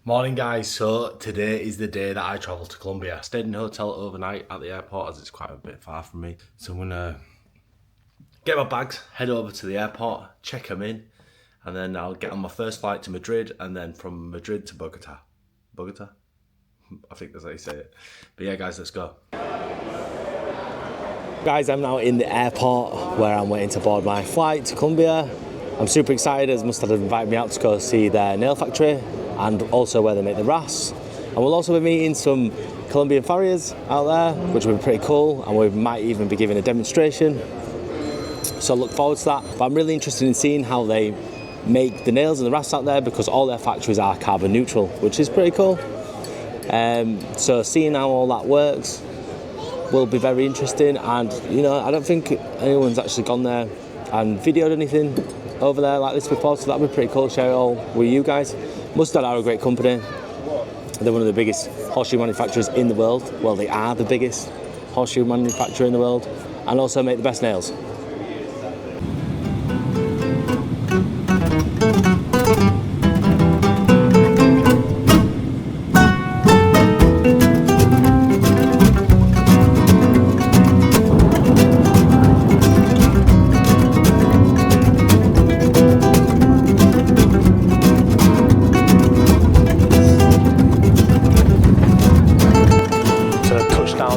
Morning guys, so today is the day that I travel to Colombia. I stayed in a hotel overnight at the airport as it's quite a bit far from me. So I'm gonna get my bags, head over to the airport, check them in, and then I'll get on my first flight to Madrid and then from Madrid to Bogota. Bogota? I think that's how you say it. But yeah guys, let's go. Guys, I'm now in the airport where I'm waiting to board my flight to Colombia. I'm super excited as Mustad have invited me out to go see their nail factory and also where they make the Rasp. And we'll also be meeting some Colombian Farriers out there, which will be pretty cool, and we might even be giving a demonstration. So I look forward to that. But I'm really interested in seeing how they make the nails and the Rasps out there because all their factories are carbon neutral, which is pretty cool. So seeing how all that works will be very interesting, and you know, I don't think anyone's actually gone there and videoed anything over there like this before, so that'd be pretty cool to share it all with you guys. Mustad are a great company. They're one of the biggest horseshoe manufacturers in the world. Well, they are the biggest horseshoe manufacturer in the world, and also make the best nails.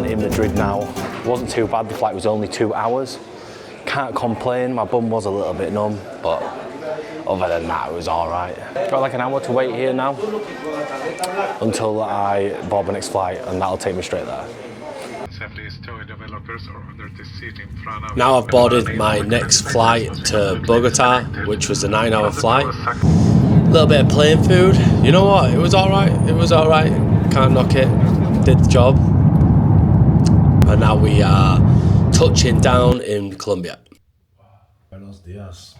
In Madrid now, wasn't too bad, the flight was only 2 hours. Can't complain, my bum was a little bit numb, but other than that it was alright. Got like an hour to wait here now until I board the next flight, and that'll take me straight there. Now I've boarded my next flight to Bogota, which was a 9-hour flight. A little bit of plain food, you know what, it was alright, can't knock it, did the job. And now we are touching down in Colombia. Buenos dias.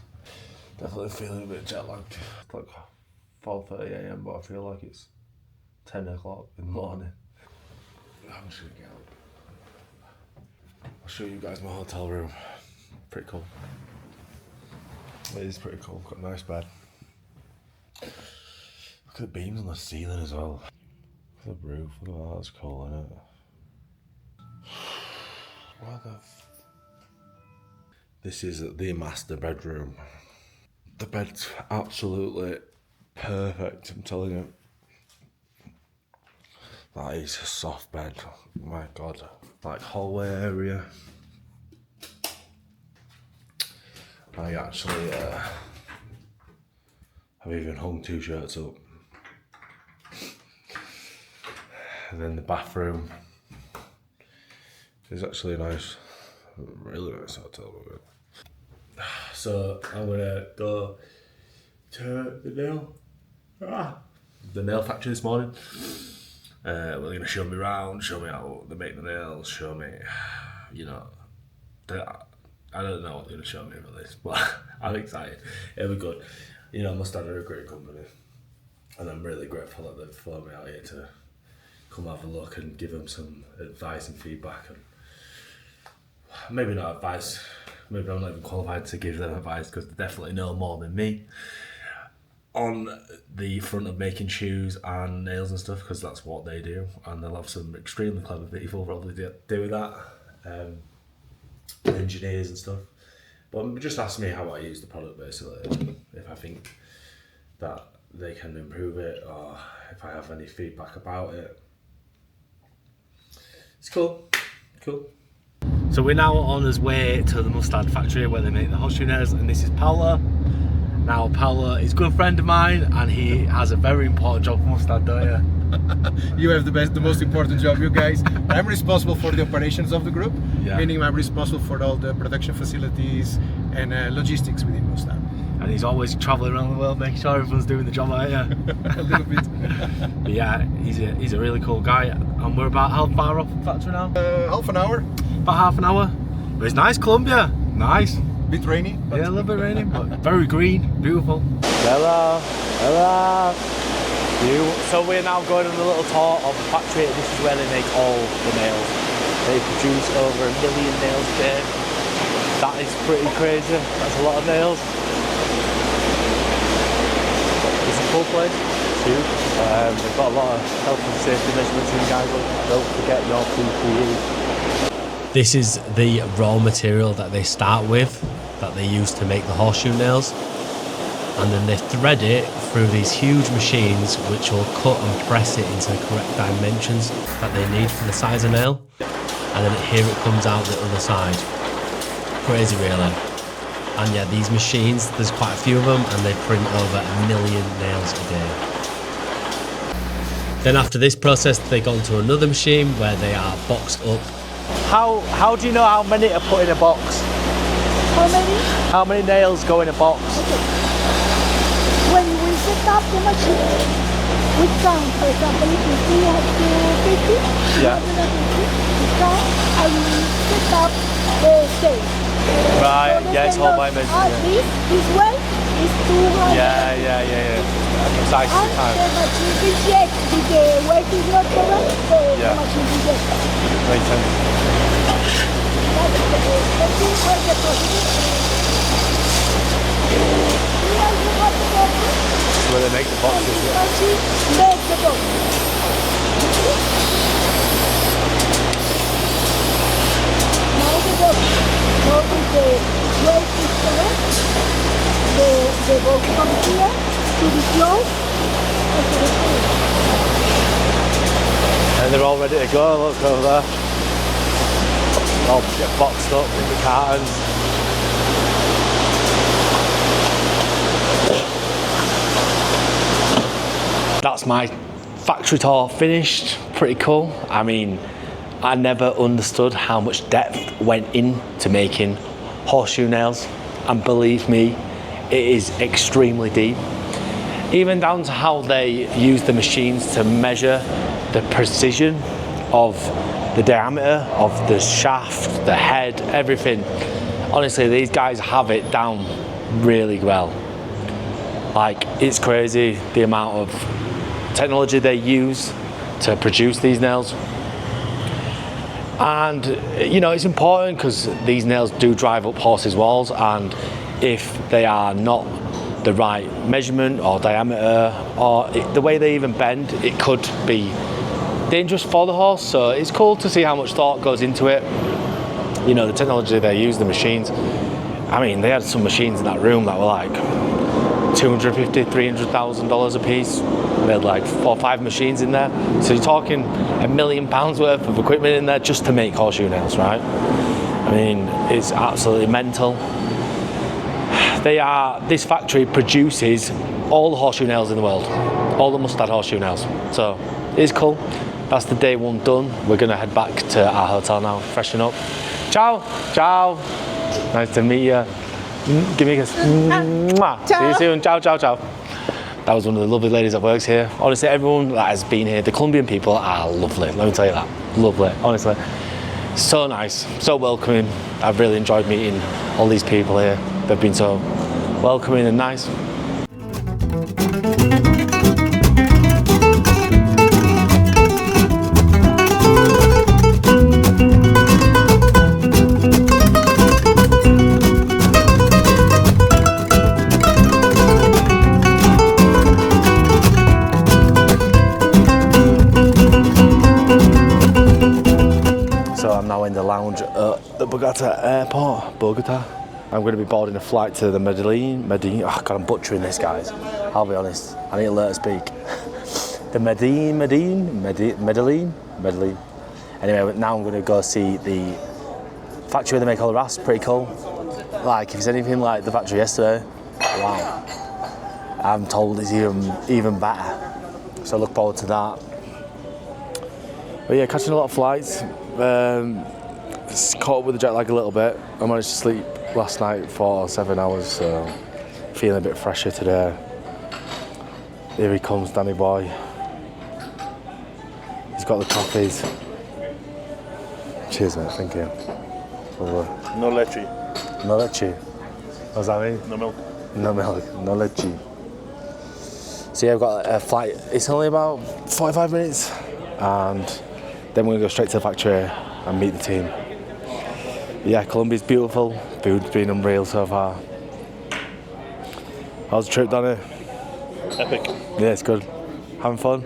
Definitely feeling a bit jet lagged. It's like 4:30 AM, but I feel like it's 10 o'clock in the morning. I'm just gonna get up. I'll show you guys my hotel room. Pretty cool. It is pretty cool. Got a nice bed. Look at the beams on the ceiling as well. Look at the roof. Look at that. That's cool, isn't it? What the This is the master bedroom. The bed's absolutely perfect, I'm telling you. That is a soft bed, my god. Like hallway area. I actually have even hung 2 shirts up. And then the bathroom. It's actually a nice, really nice hotel. So I'm gonna go to the nail factory this morning. We're gonna show me around, show me how they make the nails, show me, you know, I don't know what they're gonna show me about this, but I'm excited. It'll be good. You know, Mustad are a great company, and I'm really grateful that they've flown me out here to come have a look and give them some advice and feedback. And maybe not advice, maybe I'm not even qualified to give them advice because they definitely know more than me on the front of making shoes and nails and stuff, because that's what they do, and they'll have some extremely clever people probably doing that, engineers and stuff. But just ask me how I use the product basically, if I think that they can improve it or if I have any feedback about it. It's cool. So we're now on our way to the Mustad factory where they make the horseshoe nails, and this is Paolo. Now Paolo is a good friend of mine, and he has a very important job for Mustad, don't you? You have the most important job, you guys. I'm responsible for the operations of the group, meaning I'm responsible for all the production facilities and logistics within Mustad. And he's always travelling around the world making sure everyone's doing the job out here. A little bit. But yeah, he's a really cool guy, and we're about how far off the factory now? Half an hour. About half an hour. But it's nice, Colombia. Nice. Bit rainy. Yeah, a little bit rainy, but very green, beautiful. Hello. So we're now going on a little tour of the factory. This is where they make all the nails. They produce over 1 million nails a day. That is pretty crazy. That's a lot of nails. It's a cool place. tube. They've got a lot of health and safety measurements in, guys. Don't forget your PPE. This is the raw material that they start with, that they use to make the horseshoe nails. And then they thread it through these huge machines which will cut and press it into the correct dimensions that they need for the size of nail. And then here it comes out the other side. Crazy really. And yeah, these machines, there's quite a few of them, and they print over 1 million nails a day. Then after this process, they go into another machine where they are boxed up. How do you know how many are put in a box? How many? How many nails go in a box? Okay. When we set up the machine, we count, for example, if we have 250, Yeah. 250, we count and we set up the stage. Right, So yeah, it's all by measurement. measurement. This way is 200. Yeah. Precise And time. the machine rejects if the weight is not correct, Yeah. the machine rejects. Makes sense. That's the procedure. Where they make the boxes. Yeah. Machine makes the box. Now the box. Notice the weight is correct. The box comes here to the floor and to the floor. And they're all ready to go. Look over there. All get boxed up in the cartons. That's my factory tour finished. Pretty cool. I mean, I never understood how much depth went into making horseshoe nails, and believe me, it is extremely deep. Even down to how they use the machines to measure the precision of the diameter of the shaft, the head, everything. Honestly, these guys have it down really well. Like, it's crazy the amount of technology they use to produce these nails. And you know, it's important because these nails do drive up horses' walls, and if they are not the right measurement or diameter, or the way they even bend, it could be dangerous for the horse. So it's cool to see how much thought goes into it. You know, the technology they use, the machines. I mean, they had some machines in that room that were like $250,000, $300,000 a piece. They had like 4 or 5 machines in there. So you're talking £1 million worth of equipment in there just to make horseshoe nails, right? I mean, it's absolutely mental. This factory produces all the horseshoe nails in the world, all the Mustad horseshoe nails. So it's cool. That's the day one done. We're gonna head back to our hotel now, freshen up. Ciao, ciao. Nice to meet you. Give me a kiss. Mwah. See you soon. Ciao, ciao, ciao. That was one of the lovely ladies that works here. Honestly, everyone that has been here, the Colombian people are lovely. Let me tell you that. Lovely, honestly. So nice, so welcoming. I've really enjoyed meeting all these people here. They've been so welcoming and nice. In the lounge at the Bogota airport, Bogota. I'm going to be boarding a flight to the Medellin. Oh God, I'm butchering this, guys. I'll be honest. I need to learn to speak. The Medellin. Anyway, now I'm going to go see the factory where they make all the rasp. Pretty cool. Like, if it's anything like the factory yesterday, wow. I'm told it's even better. So I look forward to that. But yeah, catching a lot of flights. Caught up with the jet lag a little bit. I managed to sleep last night for 7 hours, so feeling a bit fresher today. Here he comes, Danny boy. He's got the coffees. Cheers, mate. Thank you. No leche. No leche. What does that mean? No milk. No milk. No leche. So yeah, I've got a flight. It's only about 45 minutes, and then we're going to go straight to the factory and meet the team. Yeah, Colombia's beautiful. Food's been unreal so far. How's the trip, Danny? Epic. Yeah, it's good. Having fun?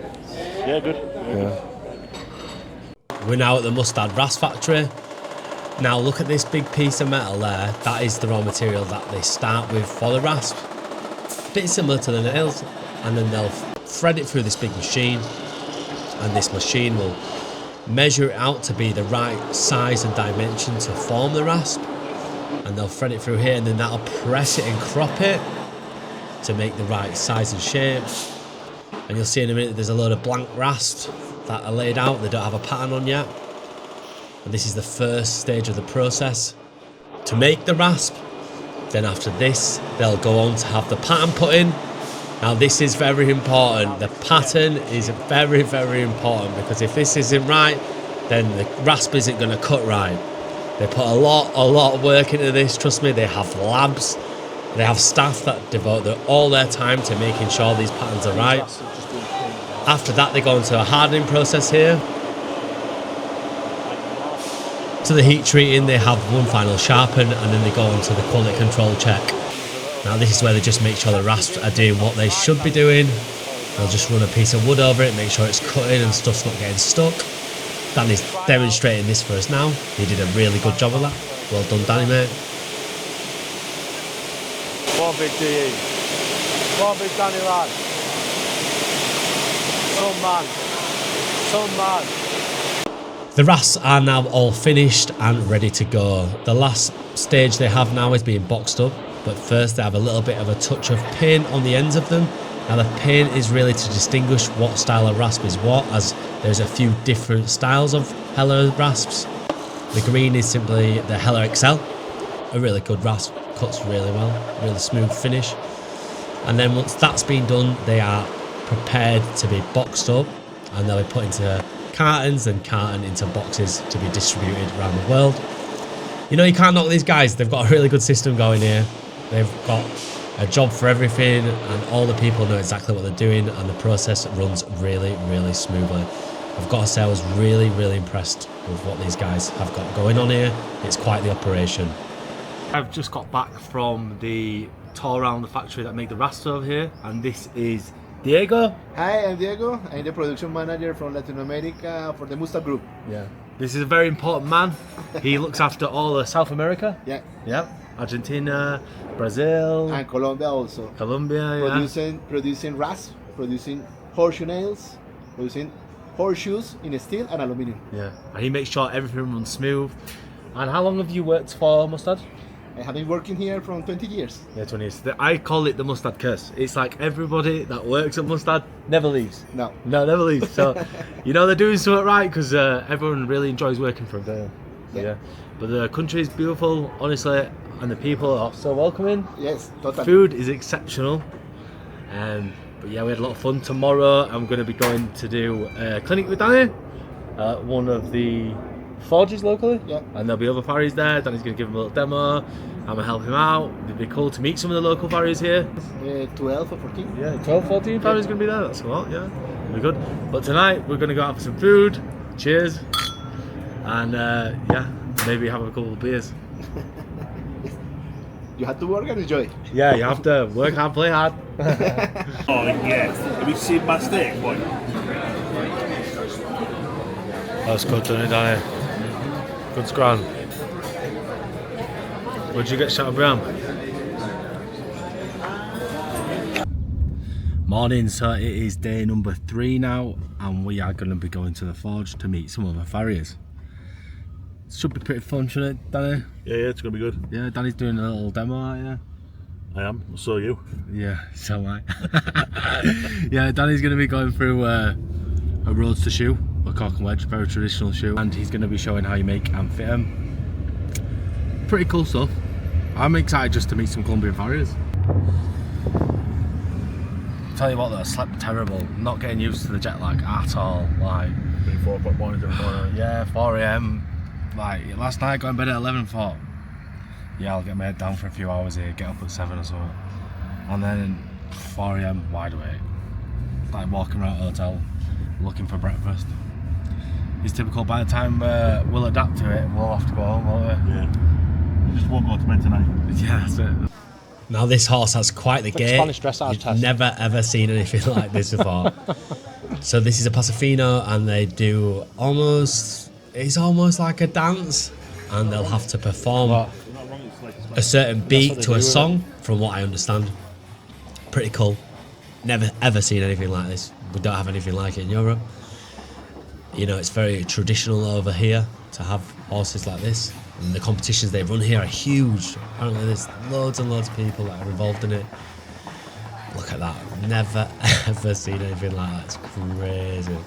Yeah, good. Yeah. We're now at the Mustad Rasp factory. Now look at this big piece of metal there. That is the raw material that they start with for the rasp. A bit similar to the nails, and then they'll thread it through this big machine, and this machine will measure it out to be the right size and dimension to form the rasp, and they'll thread it through here, and then that'll press it and crop it to make the right size and shape. And you'll see in a minute there's a load of blank rasps that are laid out, they don't have a pattern on yet. And this is the first stage of the process to make the rasp. Then after this, they'll go on to have the pattern put in. Now this is very important. The pattern is very, very important, because if this isn't right, then the rasp isn't going to cut right. They put a lot of work into this, trust me. They have labs, they have staff that devote all their time to making sure these patterns are right. After that, they go into a hardening process here. To the heat treating, they have one final sharpen, and then they go on to the quality control check. Now this is where they just make sure the rasps are doing what they should be doing. They'll just run a piece of wood over it, make sure it's cutting and stuff's not getting stuck. Danny's demonstrating this for us now. He did a really good job of that. Well done, Danny, mate. One big DE. One big Danny lad. Some man. The rasps are now all finished and ready to go. The last stage they have now is being boxed up, but first they have a little bit of a touch of paint on the ends of them. Now the paint is really to distinguish what style of rasp is what, as there's a few different styles of Heller rasps. The green is simply the Heller XL, a really good rasp, cuts really well, really smooth finish. And then once that's been done, they are prepared to be boxed up, and they'll be put into cartons and carton into boxes to be distributed around the world. You know, you can't knock these guys. They've got a really good system going here. They've got a job for everything, and all the people know exactly what they're doing, and the process runs really, really smoothly. I've got to say, I was really, really impressed with what these guys have got going on here. It's quite the operation. I've just got back from the tour around the factory that make the rasps over here, and this is Diego. Hi, I'm Diego. I'm the production manager from Latin America for the Mustad group. Yeah. This is a very important man. He looks after all of South America. Yeah. Yeah. Argentina, Brazil, And Colombia also. Colombia. Yeah. Producing rasp, producing horseshoe nails, producing horseshoes in steel and aluminium. Yeah. And he makes sure everything runs smooth. And how long have you worked for Mustad? I have been working here from 20 years. Yeah, 20 years. I call it the Mustad curse. It's like everybody that works at Mustad never leaves. No. No, never leaves. So, you know, they're doing something right, because everyone really enjoys working for them. Yeah. But the country is beautiful, honestly, and the people are so welcoming. Yes, totally. Food is exceptional. But yeah, we had a lot of fun. Tomorrow I'm going to be going to do a clinic with Danny, one of the forges locally. Yeah. And there'll be other farriers there. Danny's going to give him a little demo. I'm going to help him out. It'd be cool to meet some of the local farriers here. 12 or 14. Yeah, 12, 14 farriers going to be there. That's a lot, yeah. It'll be good. But tonight we're going to go out for some food. Cheers. And yeah, maybe have a couple of beers. You have to work and enjoy. Yeah, you have to work hard, play hard. Oh yeah. Have you seen my steak, boy? That's good, done it, Danny. Good scran. Where'd you get shot Brown? Morning, so it is day number 3 now, and we are going to be going to the forge to meet some of the farriers. Should be pretty fun, shouldn't it, Danny? Yeah, it's gonna be good. Yeah, Danny's doing a little demo, aren't you? I am. So are you. Yeah, so am I. Yeah, Danny's going to be going through a roadster shoe, a cork and wedge, very traditional shoe, and he's going to be showing how you make and fit them. Pretty cool stuff. I'm excited just to meet some Colombian farriers. Tell you what though, I slept terrible. Not getting used to the jet lag at all. Like, 4 o'clock morning every morning. yeah, 4 AM. Like last night, got in bed at 11 and thought, yeah, I'll get my head down for a few hours here, get up at 7 or so. And then 4 AM, wide awake. Like walking around the hotel, looking for breakfast. It's typical. By the time we'll adapt to it, we'll have to go home, won't we? Yeah. You just won't go to bed tonight. Yeah, that's it. Now this horse has quite the gait. Spanish dressage You've test. never ever seen anything like this before. So this is a Pasofino, and they do it's almost like a dance, and they'll have to perform a certain beat to a song, from what I understand. Pretty cool. Never ever seen anything like this. We don't have anything like it in Europe. You know, it's very traditional over here to have horses like this. And the competitions they run here are huge. Apparently there's loads and loads of people that are involved in it. Look at that. Never ever seen anything like that. It's crazy.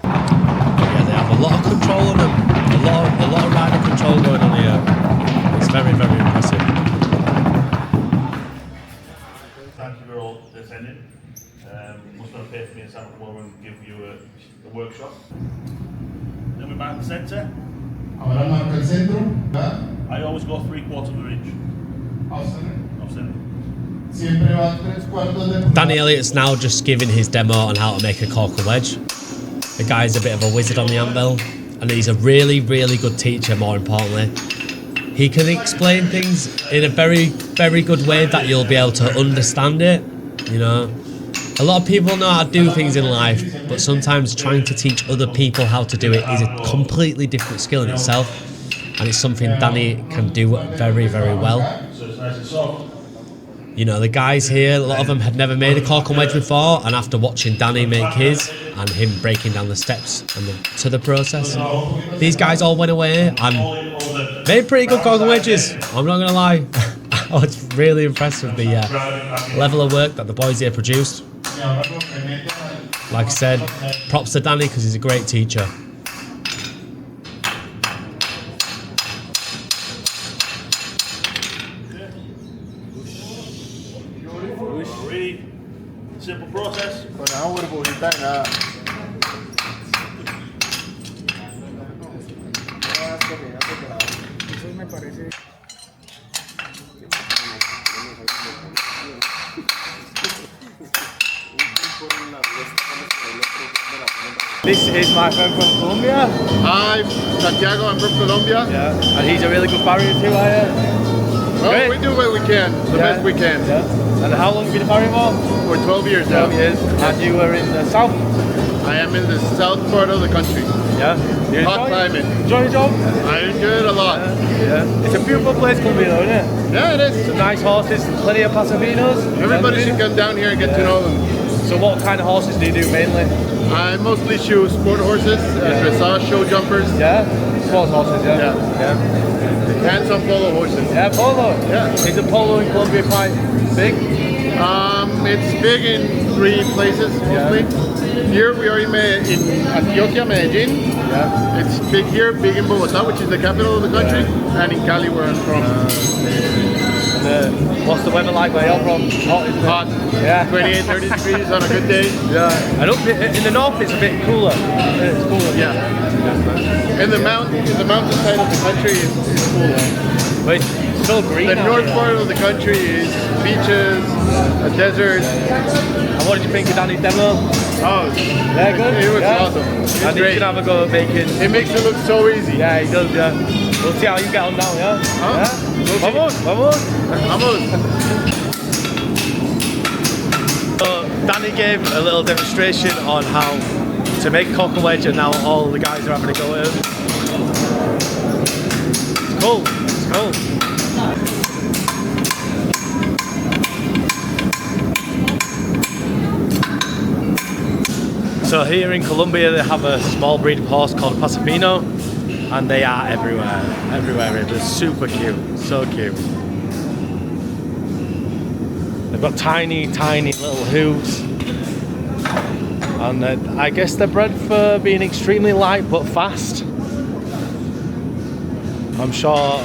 Yeah, they have a lot of control on them. A lot of rider control going on here. It's very, very impressive. Thank you for all attending. Mustad pay for me and Sam to come over and give you a workshop. Then we're back in the centre. Ahora marca el centro, ¿verdad? I always go 3/4 of the reach. Off center. Off centre. Siempre va 3/4 de Danny Elliott's now just giving his demo on how to make a corker wedge. The guy's a bit of a wizard on the anvil, and he's a really, really good teacher, more importantly. He can explain things in a very, very good way that you'll be able to understand it, you know. A lot of people know how to do things in life, but sometimes trying to teach other people how to do it is a completely different skill in itself, and it's something Danny can do very, very well. So it's nice and soft. You know, the guys here, a lot of them had never made a corker wedge before, and after watching Danny make his and him breaking down the steps and to the process, these guys all went away and made pretty good corker wedges. I'm not gonna lie. I was really impressed with the level of work that the boys here produced. Like I said, props to Danny because he's a great teacher. Really simple process. Con agua, burbujita de nada. This is my friend from Colombia. Hi, Santiago, I'm from Colombia. Yeah. And he's a really good farrier too, are you? Well, Great. we do what we can, the best we can. Yeah. And how long have you been a farrier for? For 12 years now. 12 years. And you were in the south? I am in the south part of the country. Yeah. You Hot climate. Enjoy your job? I enjoy it a lot. Yeah. It's a beautiful place, Colombia, though, isn't it? Yeah, it is. Some nice horses, plenty of Pasofinos. Everybody should come down here and get to know them. So what kind of horses do you do mainly? I mostly shoe sport horses, dressage, show jumpers. Yeah? Sports horses, yeah? Yeah. Hands-on polo horses. Yeah, polo. Yeah. Is the polo in Colombia quite big? It's big in 3 places mostly. Here we are in Antioquia, Medellin. Yeah. It's big here, big in Bogotá, which is the capital of the country, and in Cali, where I'm from. What's the weather like where you're from? Hot, isn't it? Hot. Yeah. 28, 30 degrees on a good day. Yeah. And in the north it's a bit cooler. It's cooler. Yeah. And the mountainside of the country is cooler. But it's still green. The out north here. part of the country is beaches, a desert. And what did you think of Danny's demo? Oh, Yeah, good. it was Yeah. awesome. It's And you great. can have a go at making. It makes it look so easy. Yeah, he does. Yeah. We'll see how you get on now. Yeah. Huh? Yeah. We'll see. Vamos, vamos. Vamos. So Danny gave a little demonstration on how to make a corker wedge, and now all the guys are having a go at him. It's cool. It's cool. So here in Colombia they have a small breed of horse called a Pasofino, and they are everywhere. They're super cute, so cute. They've got tiny, tiny little hooves, and I guess they're bred for being extremely light but fast. I'm sure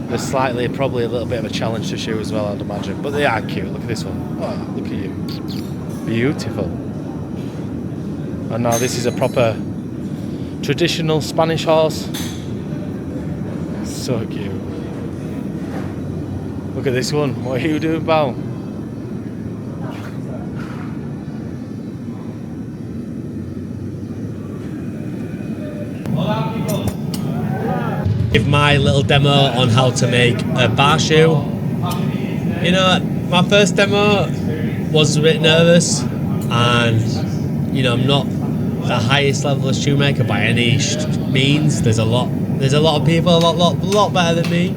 there's probably a little bit of a challenge to shoe as well, I'd imagine, but they are cute. Look at this one. Oh, look at you. Beautiful. And now this is a proper traditional Spanish horse. So cute. Look at this one. What are you doing, pal? Hola, people. give my little demo on how to make a bar shoe. You know, my first demo was a bit nervous, and you know, I'm not the highest level of shoemaker by any means. There's a lot of people a lot better than me,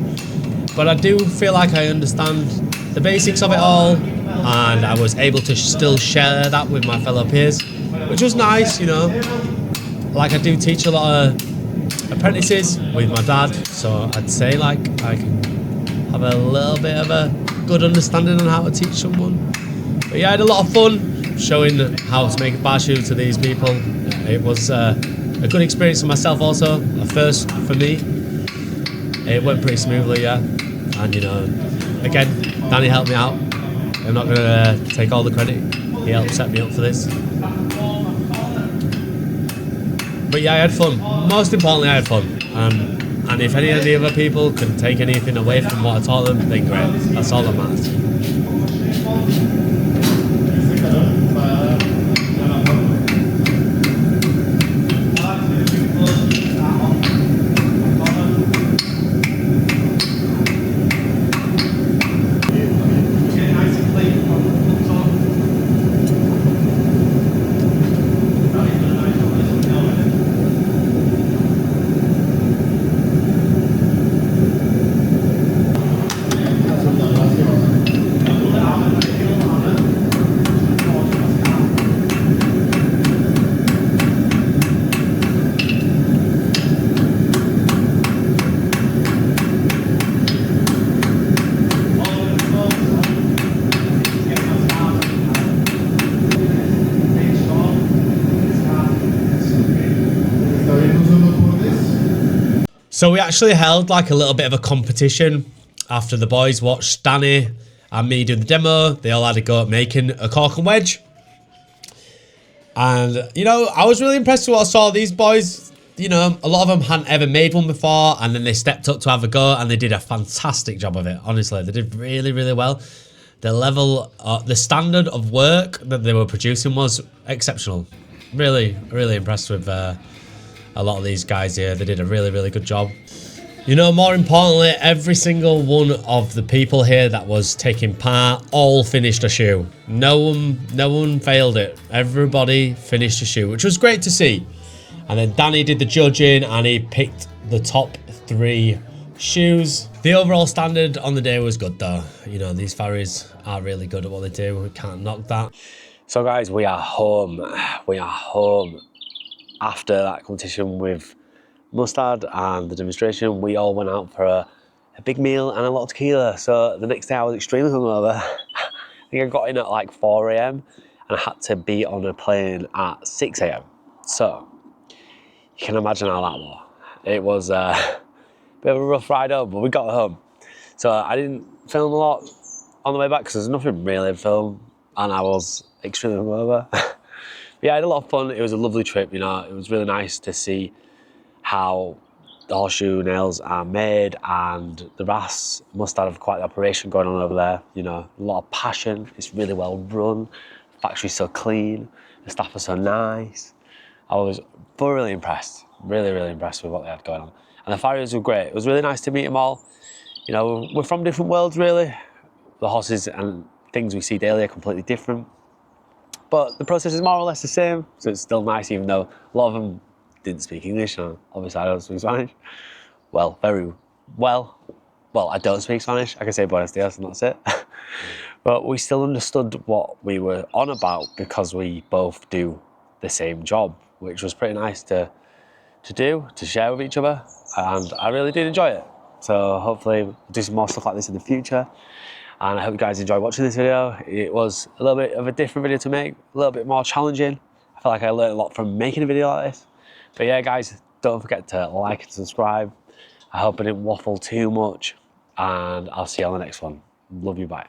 but I do feel like I understand the basics of it all, and I was able to still share that with my fellow peers, which was nice. You know, like I do teach a lot of apprentices with my dad, so I'd say like I can have a little bit of a good understanding on how to teach someone. But yeah, I had a lot of fun showing how to make a bar shoe to these people. It was a good experience for myself also, a first for me. It went pretty smoothly, yeah. And you know, again, Danny helped me out. I'm not gonna take all the credit. He helped set me up for this. But yeah, I had fun. Most importantly, I had fun. And if any of the other people can take anything away from what I taught them, then great. That's all that matters. So we actually held like a little bit of a competition after the boys watched Danny and me do the demo. They all had a go at making a cork and wedge. And, you know, I was really impressed with what I saw. These boys, you know, a lot of them hadn't ever made one before, and then they stepped up to have a go, and they did a fantastic job of it. Honestly, they did really, really well. The level, the standard of work that they were producing was exceptional. Really, really impressed with a lot of these guys here. They did a really, really good job. You know, more importantly, every single one of the people here that was taking part all finished a shoe. No one failed it. Everybody finished a shoe, which was great to see. And then Danny did the judging, and he picked the top 3 shoes. The overall standard on the day was good though. You know, these Farriers are really good at what they do. We can't knock that. So guys, we are home. We are home. After that competition with Mustad and the demonstration, we all went out for a big meal and a lot of tequila. So the next day I was extremely hungover. I think I got in at like 4 AM and I had to be on a plane at 6 AM. So you can imagine how that was. It was a bit of a rough ride home, but we got home. So I didn't film a lot on the way back because there's nothing really to film, and I was extremely hungover. Yeah, I had a lot of fun. It was a lovely trip, you know. It was really nice to see how the horseshoe nails are made, and the Rasp must have quite the operation going on over there. You know, a lot of passion. It's really well run. The factory's so clean. The staff are so nice. I was thoroughly impressed. Really, really impressed with what they had going on. And the Farriers were great. It was really nice to meet them all. You know, we're from different worlds, really. The horses and things we see daily are completely different. But the process is more or less the same, so it's still nice, even though a lot of them didn't speak English, and obviously I don't speak Spanish. Well, very well. Well, I don't speak Spanish. I can say buenos dias and that's it. But we still understood what we were on about because we both do the same job, which was pretty nice to share with each other, and I really did enjoy it. So hopefully we'll do some more stuff like this in the future. And I hope you guys enjoy watching this video. It was a little bit of a different video to make, a little bit more challenging. I feel like I learned a lot from making a video like this. But yeah, guys, don't forget to like and subscribe. I hope I didn't waffle too much, and I'll see you on the next one. Love you, bye.